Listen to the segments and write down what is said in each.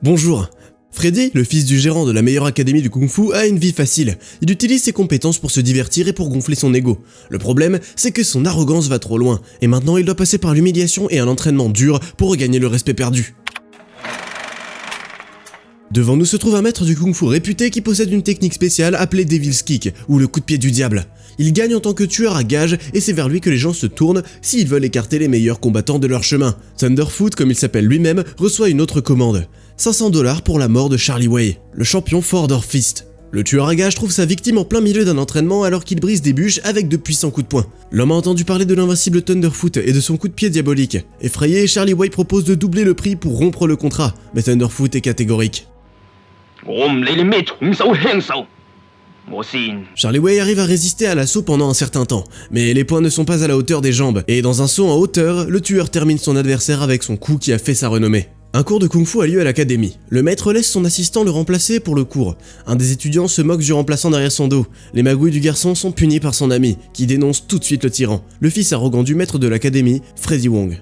Bonjour. Freddy, le fils du gérant de la meilleure académie du kung-fu, a une vie facile. Il utilise ses compétences pour se divertir et pour gonfler son ego. Le problème, c'est que son arrogance va trop loin, et maintenant il doit passer par l'humiliation et un entraînement dur pour regagner le respect perdu. Devant nous se trouve un maître du kung-fu réputé qui possède une technique spéciale appelée Devil's Kick, ou le coup de pied du diable. Il gagne en tant que tueur à gages et c'est vers lui que les gens se tournent s'ils veulent écarter les meilleurs combattants de leur chemin. Thunderfoot, comme il s'appelle lui-même, reçoit une autre commande. 500 $ pour la mort de Charlie Way, le champion fort d'Orfist. Le tueur à gages trouve sa victime en plein milieu d'un entraînement alors qu'il brise des bûches avec de puissants coups de poing. L'homme a entendu parler de l'invincible Thunderfoot et de son coup de pied diabolique. Effrayé, Charlie Way propose de doubler le prix pour rompre le contrat, mais Thunderfoot est catégorique. Charlie Way arrive à résister à l'assaut pendant un certain temps, mais les poings ne sont pas à la hauteur des jambes, et dans un saut en hauteur, le tueur termine son adversaire avec son coup qui a fait sa renommée. Un cours de kung-fu a lieu à l'académie. Le maître laisse son assistant le remplacer pour le cours. Un des étudiants se moque du remplaçant derrière son dos. Les magouilles du garçon sont punis par son ami, qui dénonce tout de suite le tyran, le fils arrogant du maître de l'académie, Freddy Wong.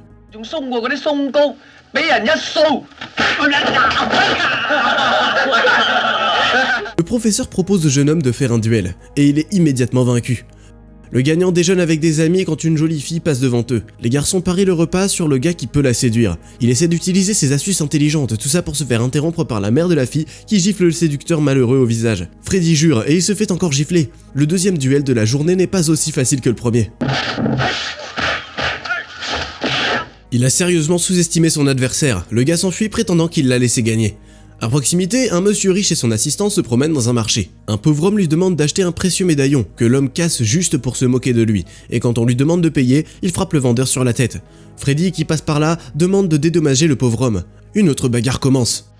Le professeur propose au jeune homme de faire un duel, et il est immédiatement vaincu. Le gagnant déjeune avec des amis quand une jolie fille passe devant eux. Les garçons parient le repas sur le gars qui peut la séduire. Il essaie d'utiliser ses astuces intelligentes, tout ça pour se faire interrompre par la mère de la fille qui gifle le séducteur malheureux au visage. Freddy jure et il se fait encore gifler. Le deuxième duel de la journée n'est pas aussi facile que le premier. Il a sérieusement sous-estimé son adversaire. Le gars s'enfuit prétendant qu'il l'a laissé gagner. À proximité, un monsieur riche et son assistant se promènent dans un marché. Un pauvre homme lui demande d'acheter un précieux médaillon, que l'homme casse juste pour se moquer de lui, et quand on lui demande de payer, il frappe le vendeur sur la tête. Freddy, qui passe par là, demande de dédommager le pauvre homme. Une autre bagarre commence.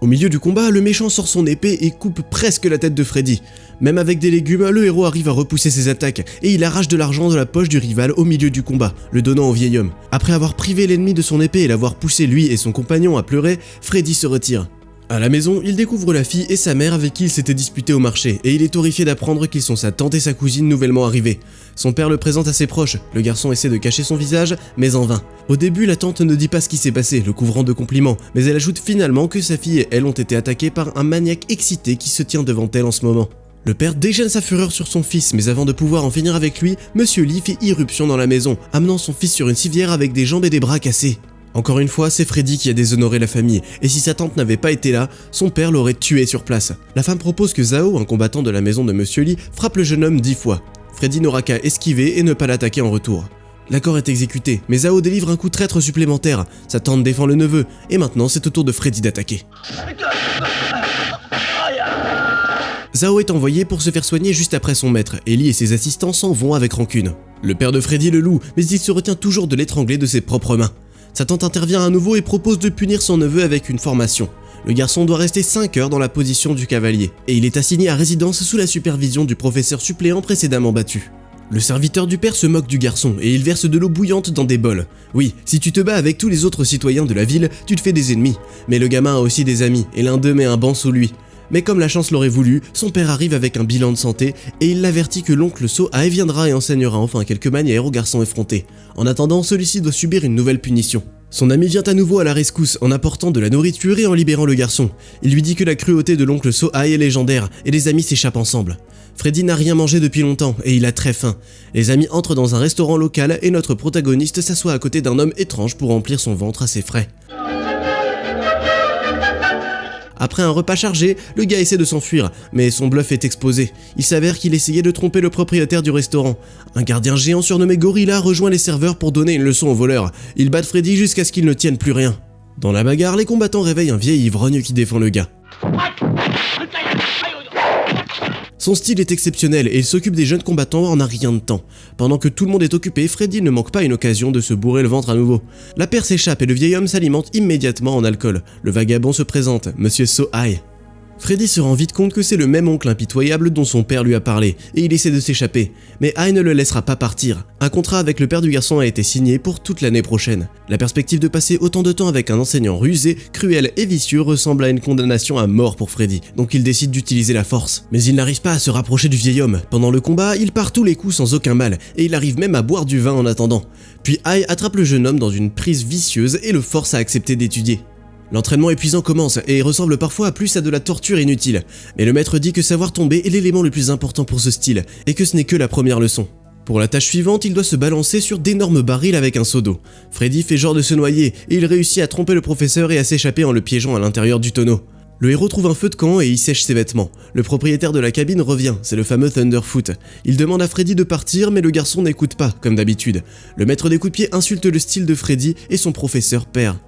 Au milieu du combat, le méchant sort son épée et coupe presque la tête de Freddy. Même avec des légumes, le héros arrive à repousser ses attaques et il arrache de l'argent de la poche du rival au milieu du combat, le donnant au vieil homme. Après avoir privé l'ennemi de son épée et l'avoir poussé lui et son compagnon à pleurer, Freddy se retire. À la maison, il découvre la fille et sa mère avec qui il s'était disputé au marché et il est horrifié d'apprendre qu'ils sont sa tante et sa cousine nouvellement arrivées. Son père le présente à ses proches, le garçon essaie de cacher son visage, mais en vain. Au début, la tante ne dit pas ce qui s'est passé, le couvrant de compliments, mais elle ajoute finalement que sa fille et elle ont été attaquées par un maniaque excité qui se tient devant elle en ce moment. Le père déchaîne sa fureur sur son fils, mais avant de pouvoir en finir avec lui, Monsieur Lee fait irruption dans la maison, amenant son fils sur une civière avec des jambes et des bras cassés. Encore une fois, c'est Freddy qui a déshonoré la famille, et si sa tante n'avait pas été là, son père l'aurait tué sur place. La femme propose que Zhao, un combattant de la maison de Monsieur Lee, frappe le jeune homme 10 fois. Freddy n'aura qu'à esquiver et ne pas l'attaquer en retour. L'accord est exécuté, mais Zhao délivre un coup traître supplémentaire. Sa tante défend le neveu, et maintenant c'est au tour de Freddy d'attaquer. Zhao est envoyé pour se faire soigner juste après son maître, et Lee et ses assistants s'en vont avec rancune. Le père de Freddy le loue, mais il se retient toujours de l'étrangler de ses propres mains. Sa tante intervient à nouveau et propose de punir son neveu avec une formation. Le garçon doit rester 5 heures dans la position du cavalier, et il est assigné à résidence sous la supervision du professeur suppléant précédemment battu. Le serviteur du père se moque du garçon et il verse de l'eau bouillante dans des bols. Oui, si tu te bats avec tous les autres citoyens de la ville, tu te fais des ennemis. Mais le gamin a aussi des amis, et l'un d'eux met un banc sous lui. Mais comme la chance l'aurait voulu, son père arrive avec un bilan de santé et il l'avertit que l'oncle Sohai viendra et enseignera enfin quelques manières au garçon effronté. En attendant, celui-ci doit subir une nouvelle punition. Son ami vient à nouveau à la rescousse en apportant de la nourriture et en libérant le garçon. Il lui dit que la cruauté de l'oncle Sohai est légendaire et les amis s'échappent ensemble. Freddy n'a rien mangé depuis longtemps et il a très faim. Les amis entrent dans un restaurant local et notre protagoniste s'assoit à côté d'un homme étrange pour remplir son ventre à ses frais. Après un repas chargé, le gars essaie de s'enfuir, mais son bluff est exposé. Il s'avère qu'il essayait de tromper le propriétaire du restaurant. Un gardien géant surnommé Gorilla rejoint les serveurs pour donner une leçon aux voleurs. Ils battent Freddy jusqu'à ce qu'il ne tienne plus rien. Dans la bagarre, les combattants réveillent un vieil ivrogne qui défend le gars. Son style est exceptionnel et il s'occupe des jeunes combattants en un rien de temps. Pendant que tout le monde est occupé, Freddy ne manque pas une occasion de se bourrer le ventre à nouveau. La paire s'échappe et le vieil homme s'alimente immédiatement en alcool. Le vagabond se présente, Monsieur Sohai. Freddy se rend vite compte que c'est le même oncle impitoyable dont son père lui a parlé, et il essaie de s'échapper. Mais Ai ne le laissera pas partir. Un contrat avec le père du garçon a été signé pour toute l'année prochaine. La perspective de passer autant de temps avec un enseignant rusé, cruel et vicieux ressemble à une condamnation à mort pour Freddy, donc il décide d'utiliser la force. Mais il n'arrive pas à se rapprocher du vieil homme. Pendant le combat, il part tous les coups sans aucun mal, et il arrive même à boire du vin en attendant. Puis Ai attrape le jeune homme dans une prise vicieuse et le force à accepter d'étudier. L'entraînement épuisant commence et ressemble parfois à plus à de la torture inutile, mais le maître dit que savoir tomber est l'élément le plus important pour ce style, et que ce n'est que la première leçon. Pour la tâche suivante, il doit se balancer sur d'énormes barils avec un seau d'eau. Freddy fait genre de se noyer, et il réussit à tromper le professeur et à s'échapper en le piégeant à l'intérieur du tonneau. Le héros trouve un feu de camp et y sèche ses vêtements. Le propriétaire de la cabine revient, c'est le fameux Thunderfoot. Il demande à Freddy de partir, mais le garçon n'écoute pas, comme d'habitude. Le maître des coups de pied insulte le style de Freddy et son professeur perd.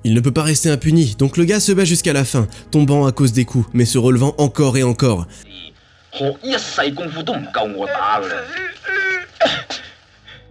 Il ne peut pas rester impuni, donc le gars se bat jusqu'à la fin, tombant à cause des coups, mais se relevant encore et encore.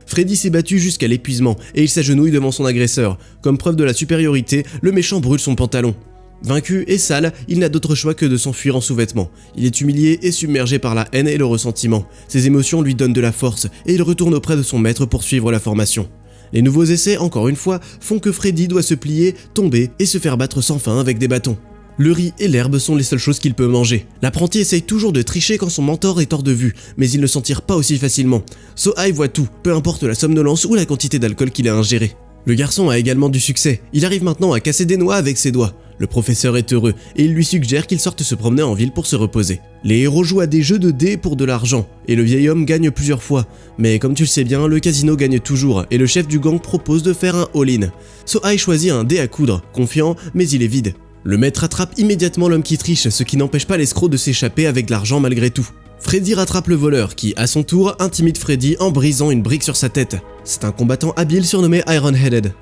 Freddy s'est battu jusqu'à l'épuisement, et il s'agenouille devant son agresseur. Comme preuve de la supériorité, le méchant brûle son pantalon. Vaincu et sale, il n'a d'autre choix que de s'enfuir en sous-vêtements. Il est humilié et submergé par la haine et le ressentiment. Ses émotions lui donnent de la force, et il retourne auprès de son maître pour suivre la formation. Les nouveaux essais, encore une fois, font que Freddy doit se plier, tomber et se faire battre sans fin avec des bâtons. Le riz et l'herbe sont les seules choses qu'il peut manger. L'apprenti essaye toujours de tricher quand son mentor est hors de vue, mais il ne s'en tire pas aussi facilement. So-Ai voit tout, peu importe la somnolence ou la quantité d'alcool qu'il a ingéré. Le garçon a également du succès, il arrive maintenant à casser des noix avec ses doigts. Le professeur est heureux, et il lui suggère qu'il sorte se promener en ville pour se reposer. Les héros jouent à des jeux de dés pour de l'argent, et le vieil homme gagne plusieurs fois. Mais comme tu le sais bien, le casino gagne toujours, et le chef du gang propose de faire un all-in. So-Ai choisit un dé à coudre, confiant, mais il est vide. Le maître attrape immédiatement l'homme qui triche, ce qui n'empêche pas l'escroc de s'échapper avec de l'argent malgré tout. Freddy rattrape le voleur qui, à son tour, intimide Freddy en brisant une brique sur sa tête. C'est un combattant habile surnommé Iron-Headed.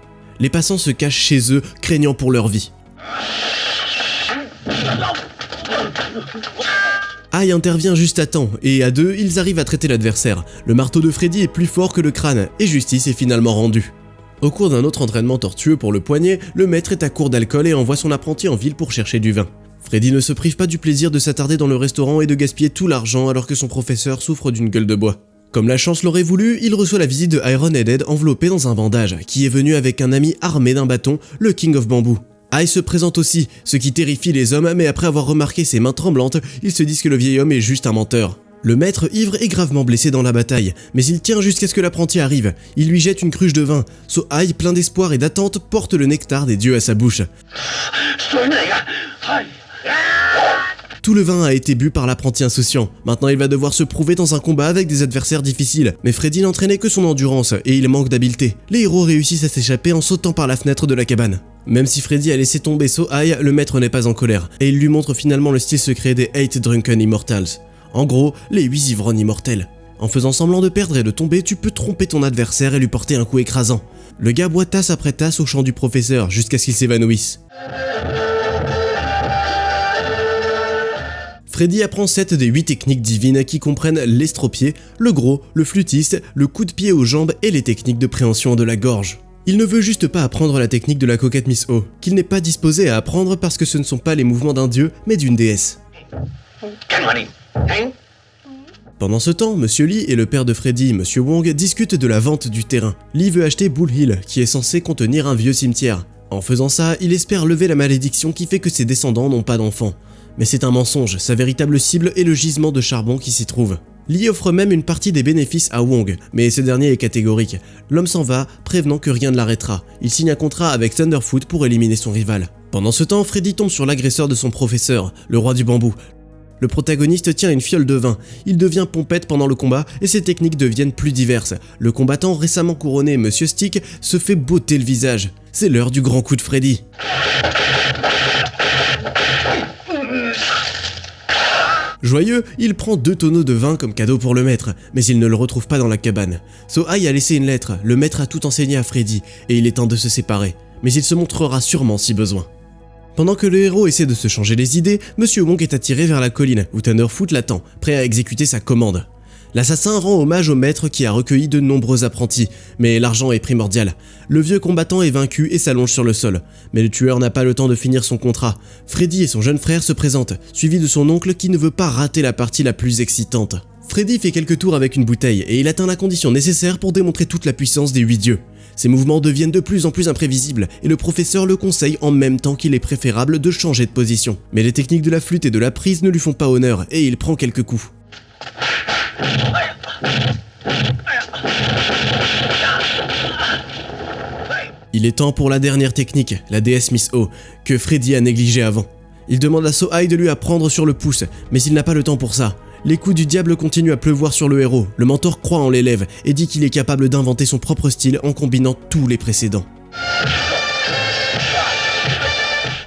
Les passants se cachent chez eux, craignant pour leur vie. Ai intervient juste à temps, et à deux, ils arrivent à traiter l'adversaire. Le marteau de Freddy est plus fort que le crâne, et justice est finalement rendue. Au cours d'un autre entraînement tortueux pour le poignet, le maître est à court d'alcool et envoie son apprenti en ville pour chercher du vin. Freddy ne se prive pas du plaisir de s'attarder dans le restaurant et de gaspiller tout l'argent alors que son professeur souffre d'une gueule de bois. Comme la chance l'aurait voulu, il reçoit la visite de Iron-Headed enveloppé dans un bandage, qui est venu avec un ami armé d'un bâton, le King of Bamboo. Ai se présente aussi, ce qui terrifie les hommes, mais après avoir remarqué ses mains tremblantes, ils se disent que le vieil homme est juste un menteur. Le maître ivre est gravement blessé dans la bataille, mais il tient jusqu'à ce que l'apprenti arrive. Il lui jette une cruche de vin. So-Ai, plein d'espoir et d'attente, porte le nectar des dieux à sa bouche. Tout le vin a été bu par l'apprenti insouciant. Maintenant il va devoir se prouver dans un combat avec des adversaires difficiles. Mais Freddy n'entraînait que son endurance et il manque d'habileté. Les héros réussissent à s'échapper en sautant par la fenêtre de la cabane. Même si Freddy a laissé tomber So-Ai, le maître n'est pas en colère. Et il lui montre finalement le style secret des 8 Drunken Immortals. En gros, les 8 ivrognes immortels. En faisant semblant de perdre et de tomber, tu peux tromper ton adversaire et lui porter un coup écrasant. Le gars boit tasse après tasse au chant du professeur jusqu'à ce qu'il s'évanouisse. Freddy apprend 7 des 8 techniques divines qui comprennent l'estropié, le gros, le flûtiste, le coup de pied aux jambes et les techniques de préhension de la gorge. Il ne veut juste pas apprendre la technique de la coquette Miss O, qu'il n'est pas disposé à apprendre parce que ce ne sont pas les mouvements d'un dieu, mais d'une déesse. Pendant ce temps, Monsieur Lee et le père de Freddy, Monsieur Wong, discutent de la vente du terrain. Lee veut acheter Bull Hill, qui est censé contenir un vieux cimetière. En faisant ça, il espère lever la malédiction qui fait que ses descendants n'ont pas d'enfants. Mais c'est un mensonge, sa véritable cible est le gisement de charbon qui s'y trouve. Lee offre même une partie des bénéfices à Wong, mais ce dernier est catégorique. L'homme s'en va, prévenant que rien ne l'arrêtera. Il signe un contrat avec Thunderfoot pour éliminer son rival. Pendant ce temps, Freddy tombe sur l'agresseur de son professeur, le roi du bambou. Le protagoniste tient une fiole de vin, il devient pompette pendant le combat et ses techniques deviennent plus diverses. Le combattant récemment couronné, Monsieur Stick, se fait botter le visage. C'est l'heure du grand coup de Freddy. Joyeux, il prend 2 tonneaux de vin comme cadeau pour le maître, mais il ne le retrouve pas dans la cabane. So-Ai a laissé une lettre, le maître a tout enseigné à Freddy, et il est temps de se séparer. Mais il se montrera sûrement si besoin. Pendant que le héros essaie de se changer les idées, Monsieur Wong est attiré vers la colline, où Thunderfoot l'attend, prêt à exécuter sa commande. L'assassin rend hommage au maître qui a recueilli de nombreux apprentis, mais l'argent est primordial. Le vieux combattant est vaincu et s'allonge sur le sol. Mais le tueur n'a pas le temps de finir son contrat. Freddy et son jeune frère se présentent, suivis de son oncle qui ne veut pas rater la partie la plus excitante. Freddy fait quelques tours avec une bouteille et il atteint la condition nécessaire pour démontrer toute la puissance des 8 dieux. Ses mouvements deviennent de plus en plus imprévisibles et le professeur le conseille en même temps qu'il est préférable de changer de position. Mais les techniques de la flûte et de la prise ne lui font pas honneur et il prend quelques coups. Il est temps pour la dernière technique, la déesse Miss O, que Freddy a négligée avant. Il demande à So-Ai de lui apprendre sur le pouce, mais il n'a pas le temps pour ça. Les coups du diable continuent à pleuvoir sur le héros, le mentor croit en l'élève et dit qu'il est capable d'inventer son propre style en combinant tous les précédents.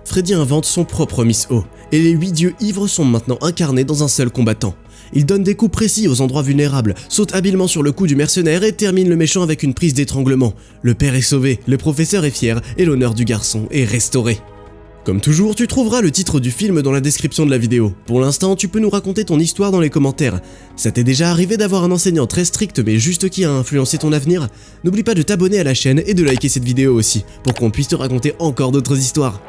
Freddy invente son propre Miss O, et les 8 dieux ivres sont maintenant incarnés dans un seul combattant. Il donne des coups précis aux endroits vulnérables, saute habilement sur le cou du mercenaire et termine le méchant avec une prise d'étranglement. Le père est sauvé, le professeur est fier et l'honneur du garçon est restauré. Comme toujours, tu trouveras le titre du film dans la description de la vidéo. Pour l'instant, tu peux nous raconter ton histoire dans les commentaires. Ça t'est déjà arrivé d'avoir un enseignant très strict mais juste qui a influencé ton avenir? N'oublie pas de t'abonner à la chaîne et de liker cette vidéo aussi, pour qu'on puisse te raconter encore d'autres histoires.